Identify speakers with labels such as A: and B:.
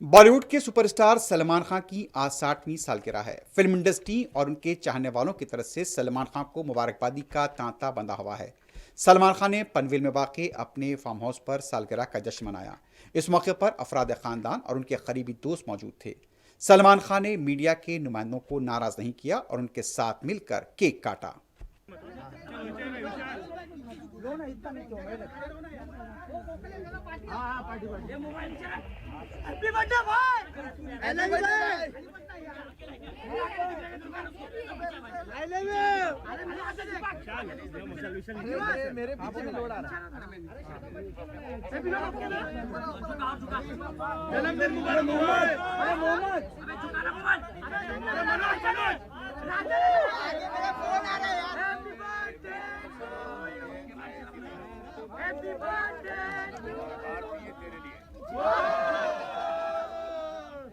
A: बॉलीवुड के सुपरस्टार सलमान खान की आज 60वीं सालगिरह है। फिल्म इंडस्ट्री और उनके चाहने वालों की तरफ से सलमान खान को मुबारकबादी का तांता बंधा हुआ है। सलमान खान ने पनवेल में वाक़ अपने फार्म हाउस पर सालगिरह का जश्न मनाया। इस मौके पर अफराद खानदान और उनके करीबी दोस्त मौजूद थे। सलमान खान ने मीडिया के नुमाइंदों को नाराज नहीं किया और उनके साथ मिलकर केक काटा।
B: हैप्पी बर्थडे भाई। I love you. I love you. मेरे पीछे में लोड आ रहा है। जन्मदिन मुबारक मोहम्मद। अरे मोहम्मद झुकाना मोहम्मद। अरे मनोज मनोज राजू आगे मेरा फोन आ रहा है यार। Happy birthday. Happy birthday.